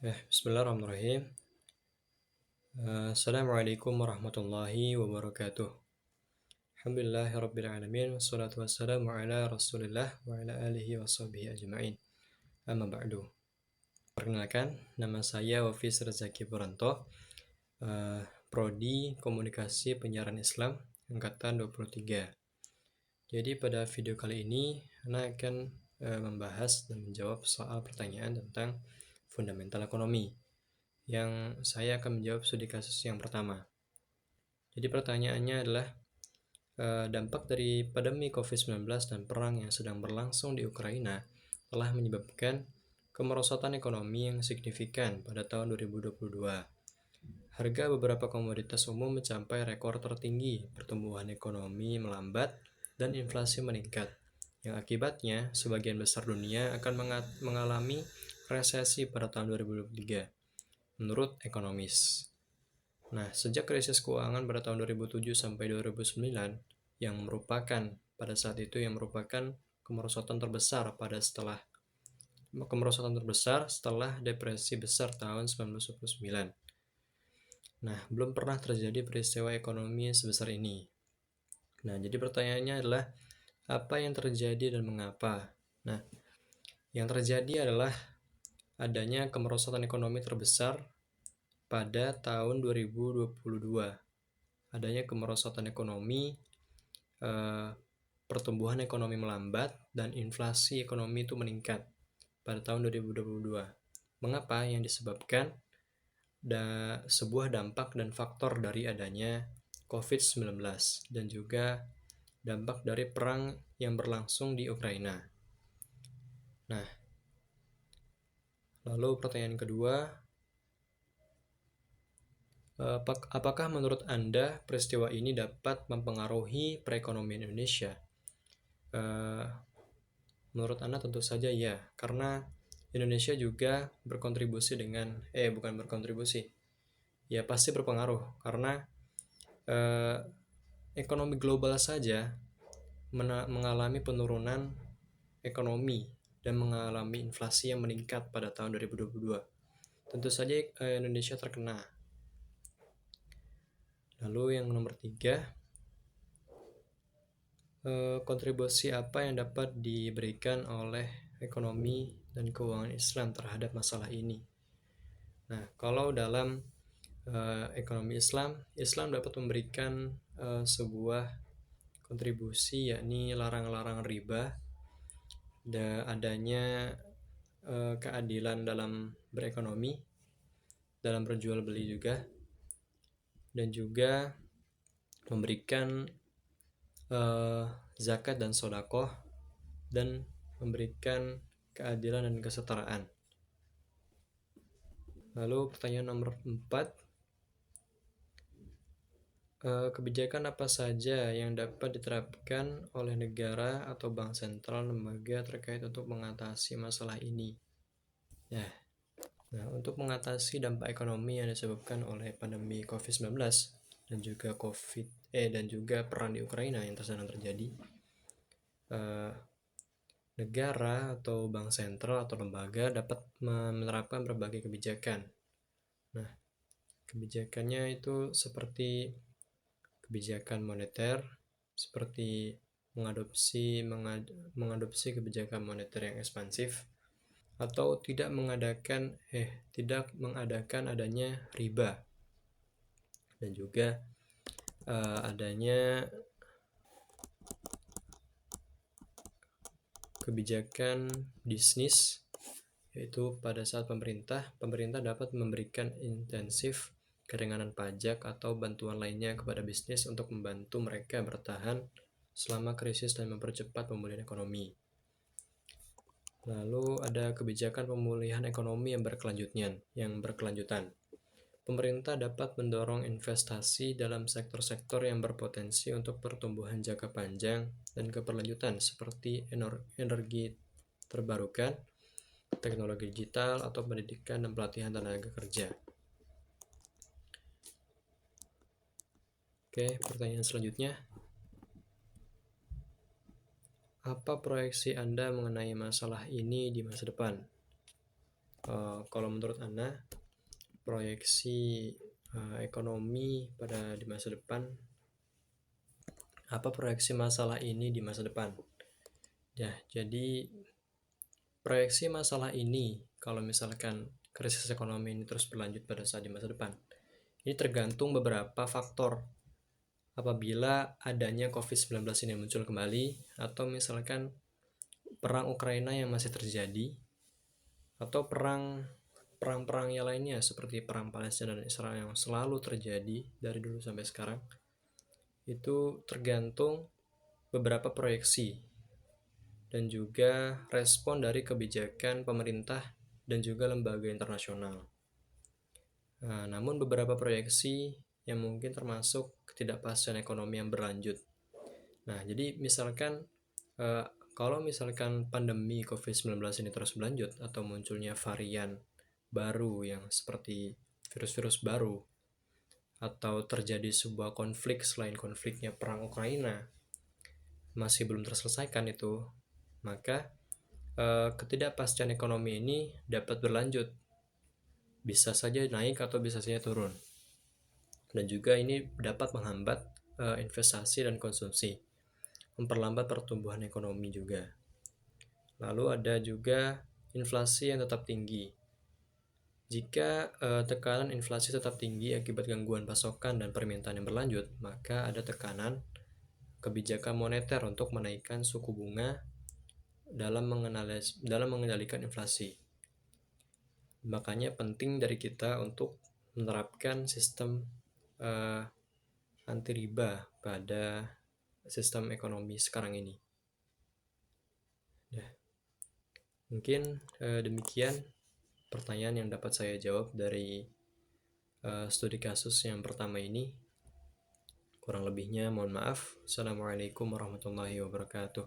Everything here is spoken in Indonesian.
Bismillahirrahmanirrahim. Assalamualaikum warahmatullahi wabarakatuh. Alhamdulillahirrabbilalamin. Wassalatu wassalamu ala rasulillah wa ala alihi wa sahbihi ajma'in. Amma ba'du. Perkenalkan, nama saya Wafis Rezaki Puranto, Prodi Komunikasi Penyiaran Islam, Angkatan 23. Jadi pada video kali ini, Ana akan membahas dan menjawab soal pertanyaan tentang fundamental ekonomi, yang saya akan menjawab studi kasus yang pertama. Jadi pertanyaannya adalah dampak dari pandemi COVID-19 dan perang yang sedang berlangsung di Ukraina telah menyebabkan kemerosotan ekonomi yang signifikan pada tahun 2022. Harga beberapa komoditas umum mencapai rekor tertinggi, pertumbuhan ekonomi melambat, dan inflasi meningkat, yang akibatnya sebagian besar dunia akan mengalami resesi pada tahun 2023. Menurut ekonomis. Nah, sejak krisis keuangan pada tahun 2007 sampai 2009 yang merupakan kemerosotan terbesar setelah depresi besar tahun 1999. Nah, belum pernah terjadi peristiwa ekonomi sebesar ini. Nah, jadi pertanyaannya adalah apa yang terjadi dan mengapa? Nah, yang terjadi adalah adanya kemerosotan ekonomi terbesar pada tahun 2022. Adanya kemerosotan ekonomi, pertumbuhan ekonomi melambat, dan inflasi ekonomi itu meningkat pada tahun 2022. Mengapa? Yang disebabkan sebuah dampak dan faktor dari adanya COVID-19 dan juga dampak dari perang yang berlangsung di Ukraina. Nah, lalu pertanyaan kedua, apakah menurut Anda peristiwa ini dapat mempengaruhi perekonomian Indonesia? Menurut Anda tentu saja ya, karena Indonesia juga pasti berpengaruh, karena ekonomi global saja mengalami penurunan ekonomi dan mengalami inflasi yang meningkat pada tahun 2022. Tentu saja Indonesia terkena. Lalu yang nomor 3, kontribusi apa yang dapat diberikan oleh ekonomi dan keuangan Islam terhadap masalah ini? Nah, kalau dalam ekonomi Islam dapat memberikan sebuah kontribusi, yakni larang-larang riba, dan adanya keadilan dalam berekonomi, dalam berjual beli juga, dan juga memberikan zakat dan sedekah, dan memberikan keadilan dan kesetaraan. Lalu pertanyaan nomor 4, kebijakan apa saja yang dapat diterapkan oleh negara atau bank sentral lembaga terkait untuk mengatasi masalah ini? Nah, untuk mengatasi dampak ekonomi yang disebabkan oleh pandemi COVID-19 dan juga perang di Ukraina yang sedang terjadi, negara atau bank sentral atau lembaga dapat menerapkan berbagai kebijakan. Nah, kebijakannya itu seperti kebijakan moneter, seperti mengadopsi kebijakan moneter yang ekspansif, atau tidak mengadakan adanya riba, dan juga adanya kebijakan bisnis, yaitu pada saat pemerintah dapat memberikan intensif keringanan pajak atau bantuan lainnya kepada bisnis untuk membantu mereka bertahan selama krisis dan mempercepat pemulihan ekonomi. Lalu ada kebijakan pemulihan ekonomi yang berkelanjutan. Pemerintah dapat mendorong investasi dalam sektor-sektor yang berpotensi untuk pertumbuhan jangka panjang dan keberlanjutan seperti energi terbarukan, teknologi digital, atau pendidikan dan pelatihan tenaga kerja. Oke, pertanyaan selanjutnya. Apa proyeksi Anda mengenai masalah ini di masa depan? Kalau menurut Ana, proyeksi ekonomi di masa depan, apa proyeksi masalah ini di masa depan? Ya, jadi proyeksi masalah ini, kalau misalkan krisis ekonomi ini terus berlanjut pada saat di masa depan, ini tergantung beberapa faktor. Apabila adanya COVID-19 ini muncul kembali, atau misalkan perang Ukraina yang masih terjadi, atau perang-perang yang lainnya seperti perang Palestina dan Israel yang selalu terjadi dari dulu sampai sekarang, itu tergantung beberapa proyeksi dan juga respon dari kebijakan pemerintah dan juga lembaga internasional. Namun beberapa proyeksi yang mungkin termasuk ketidakpastian ekonomi yang berlanjut. Jadi misalkan kalau misalkan pandemi COVID-19 ini terus berlanjut atau munculnya varian baru yang seperti virus-virus baru, atau terjadi sebuah konflik selain konfliknya perang Ukraina masih belum terselesaikan itu, maka ketidakpastian ekonomi ini dapat berlanjut, bisa saja naik atau bisa saja turun, dan juga ini dapat menghambat investasi dan konsumsi, memperlambat pertumbuhan ekonomi juga. Lalu ada juga inflasi yang tetap tinggi. Jika tekanan inflasi tetap tinggi akibat gangguan pasokan dan permintaan yang berlanjut, maka ada tekanan kebijakan moneter untuk menaikkan suku bunga dalam mengendalikan inflasi. Makanya penting dari kita untuk menerapkan sistem anti riba pada sistem ekonomi sekarang ini. Mungkin demikian pertanyaan yang dapat saya jawab dari studi kasus yang pertama ini. Kurang lebihnya mohon maaf. Assalamualaikum warahmatullahi wabarakatuh.